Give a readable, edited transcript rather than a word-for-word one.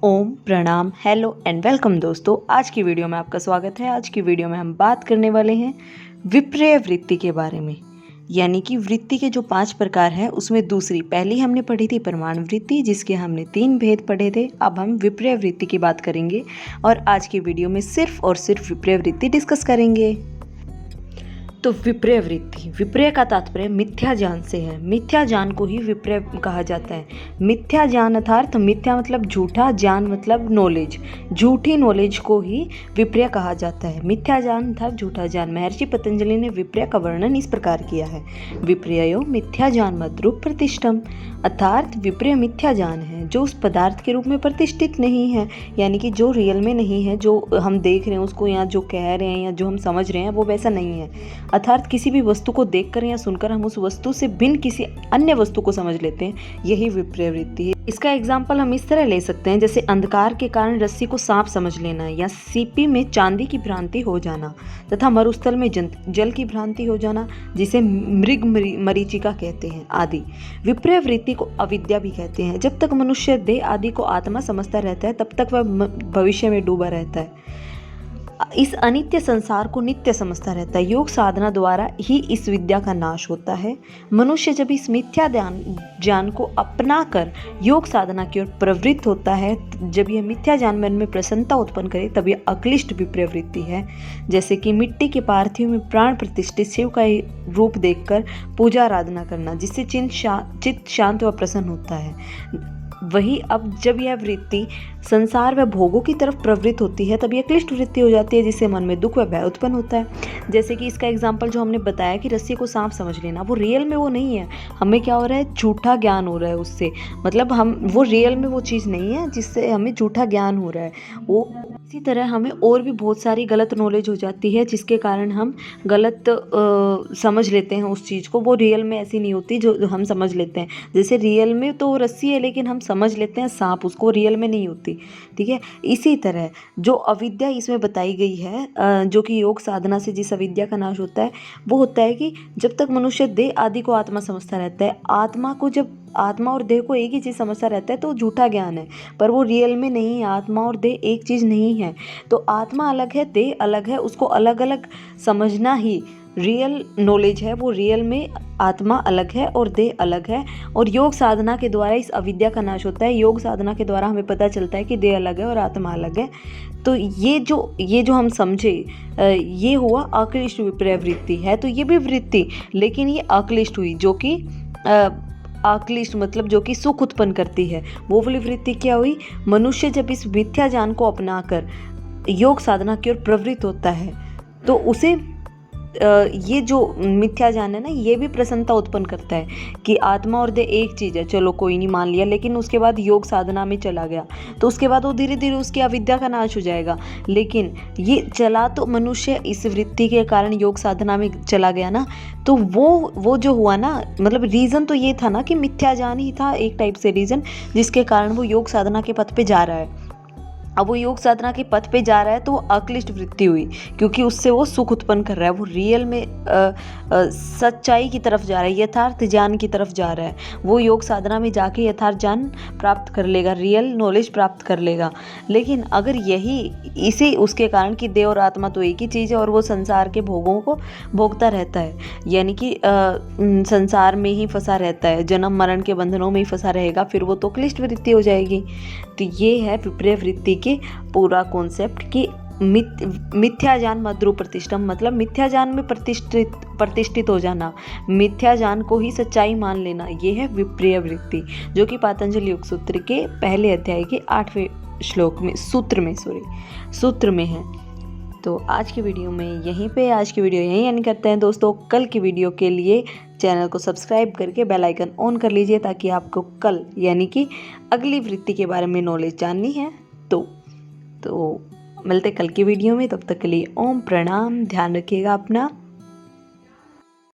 ओम प्रणाम, hello and welcome दोस्तों। आज की वीडियो में आपका स्वागत है। आज की वीडियो में हम बात करने वाले हैं विपर्य वृत्ति के बारे में, यानी कि वृत्ति के जो 5 प्रकार हैं उसमें दूसरी। पहली हमने पढ़ी थी परमाणु वृत्ति, जिसके हमने 3 भेद पढ़े थे। अब हम विपर्य वृत्ति की बात करेंगे और आज की वीडियो में सिर्फ और सिर्फ विपर्य वृत्ति डिस्कस करेंगे। तो विपर्य वृत्ति, विपर्य का तात्पर्य मिथ्या ज्ञान से है। मिथ्या ज्ञान को ही विपर्य कहा जाता है। मिथ्या ज्ञान अर्थात मिथ्या मतलब झूठा, ज्ञान मतलब नॉलेज, झूठी नॉलेज को ही विपर्य कहा जाता है। मिथ्या ज्ञान अर्थात झूठा ज्ञान। महर्षि पतंजलि ने विपर्य का वर्णन इस प्रकार किया है, विपर्यो मिथ्या ज्ञान मद्रूप प्रतिष्ठम, अर्थात विपर्य मिथ्या ज्ञान है जो उस पदार्थ के रूप में प्रतिष्ठित नहीं है, यानी कि जो रियल में नहीं है, जो हम देख रहे हैं उसको या जो कह रहे हैं या जो हम समझ रहे हैं वो वैसा नहीं है। अर्थात किसी भी वस्तु को देखकर या सुनकर हम उस वस्तु से भिन्न किसी अन्य वस्तु को समझ लेते हैं, यही विपर्य वृत्ति है। इसका एग्जाम्पल हम इस तरह ले सकते हैं, जैसे अंधकार के कारण रस्सी को सांप समझ लेना, या सीपी में चांदी की भ्रांति हो जाना, तथा मरुस्थल में जल की भ्रांति हो जाना, जिसे मृग मरीचिका कहते हैं आदि। विपर्य वृत्ति को अविद्या भी कहते हैं। जब तक मनुष्य देह आदि को आत्मा समझता रहता है तब तक वह भविष्य में डूबा रहता है, इस अनित्य संसार को नित्य समझता रहता है। योग साधना द्वारा ही इस विद्या का नाश होता है। मनुष्य जब इस मिथ्या ज्ञान को अपना कर योग साधना की ओर प्रवृत्त होता है, जब यह मिथ्या ज्ञान मन में प्रसन्नता उत्पन्न करे, तब यह अक्लिष्ट विपर्य वृत्ति है। जैसे कि मिट्टी के पार्थिव में प्राण प्रतिष्ठित शिव का रूप देखकर पूजा आराधना करना, जिससे चित्त शांत व प्रसन्न होता है। वही अब जब यह वृत्ति संसार व भोगों की तरफ प्रवृत्त होती है, तब यह क्लिष्ट वृत्ति हो जाती है, जिससे मन में दुख व भय उत्पन्न होता है। जैसे कि इसका एग्जाम्पल जो हमने बताया कि रस्सी को सांप समझ लेना, वो रियल में वो नहीं है। हमें क्या हो रहा है, झूठा ज्ञान हो रहा है उससे, मतलब हम वो रियल में वो चीज़ नहीं है जिससे हमें झूठा ज्ञान हो रहा है। वो इसी तरह हमें और भी बहुत सारी गलत नॉलेज हो जाती है, जिसके कारण हम गलत समझ लेते हैं उस चीज़ को। वो रियल में ऐसी नहीं होती जो हम समझ लेते हैं। जैसे रियल में तो रस्सी है, लेकिन हम समझ लेते हैं सांप, उसको रियल में नहीं होती। ठीक है, इसी तरह जो अविद्या इसमें बताई गई है, जो कि योग साधना से जिस अविद्या का नाश होता है, वो होता है कि जब तक मनुष्य देह आदि को आत्मा समझता रहता है, जब आत्मा और देह को एक ही चीज़ समझता रहता है तो झूठा ज्ञान है, पर वो रियल में नहीं है। आत्मा और देह एक चीज़ नहीं है। तो आत्मा अलग है, देह अलग है, उसको अलग अलग समझना ही रियल नॉलेज है। वो रियल में आत्मा अलग है और देह अलग है, और योग साधना के द्वारा इस अविद्या का नाश होता है। योग साधना के द्वारा हमें पता चलता है कि देह अलग है और आत्मा अलग है। तो ये जो हम समझे, ये हुआ अक्लिष्ट विपर्य वृत्ति है। तो ये भी वृत्ति, लेकिन ये अक्लिष्ट हुई, जो कि अक्लिष्ट मतलब जो कि सुख उत्पन्न करती है। वो वाली वृत्ति क्या हुई, मनुष्य जब इस मिथ्या ज्ञान को अपनाकर योग साधना की ओर प्रवृत्त होता है, तो उसे ये जो मिथ्या ज्ञान है ना, ये भी प्रसन्नता उत्पन्न करता है कि आत्मा और देह एक चीज़ है, चलो कोई नहीं, मान लिया। लेकिन उसके बाद योग साधना में चला गया, तो उसके बाद वो धीरे धीरे उसकी अविद्या का नाश हो जाएगा। लेकिन ये चला तो मनुष्य इस वृत्ति के कारण योग साधना में चला गया ना, तो वो जो हुआ ना, मतलब रीज़न तो ये था ना कि मिथ्या ज्ञान ही था एक टाइप से रीज़न, जिसके कारण वो योग साधना के पथ पे जा रहा है। अब वो योग साधना के पथ पे जा रहा है तो वो अक्लिष्ट वृत्ति हुई, क्योंकि उससे वो सुख उत्पन्न कर रहा है। वो रियल में सच्चाई की तरफ जा रहा है, यथार्थ ज्ञान की तरफ जा रहा है। वो योग साधना में जाके यथार्थ ज्ञान प्राप्त कर लेगा, रियल नॉलेज प्राप्त कर लेगा। लेकिन अगर इसी उसके कारण कि देह और आत्मा तो एक ही चीज़ है, और वो संसार के भोगों को भोगता रहता है, यानी कि संसार में ही फंसा रहता है, जन्म मरण के बंधनों में ही फंसा रहेगा, फिर वो तो क्लिष्ट वृत्ति हो जाएगी। तो ये है विपर्य वृत्ति के पूरा कॉन्सेप्ट कि मिथ्या ज्ञान मद्रूप प्रतिष्ठम, मतलब मिथ्या ज्ञान में प्रतिष्ठित हो जाना, मिथ्या ज्ञान को ही सच्चाई मान लेना, ये है विपर्य वृत्ति, जो कि पातंजलि योग सूत्र के पहले अध्याय के 8वें श्लोक में सूत्र में है। तो आज की वीडियो यहीं एंड करते हैं दोस्तों। कल की वीडियो के लिए चैनल को सब्सक्राइब करके बेल आइकन ऑन कर लीजिए, ताकि आपको कल यानी कि अगली वृत्ति के बारे में नॉलेज जाननी है। तो मिलते कल की वीडियो में, तब तक के लिए ओम प्रणाम, ध्यान रखिएगा अपना।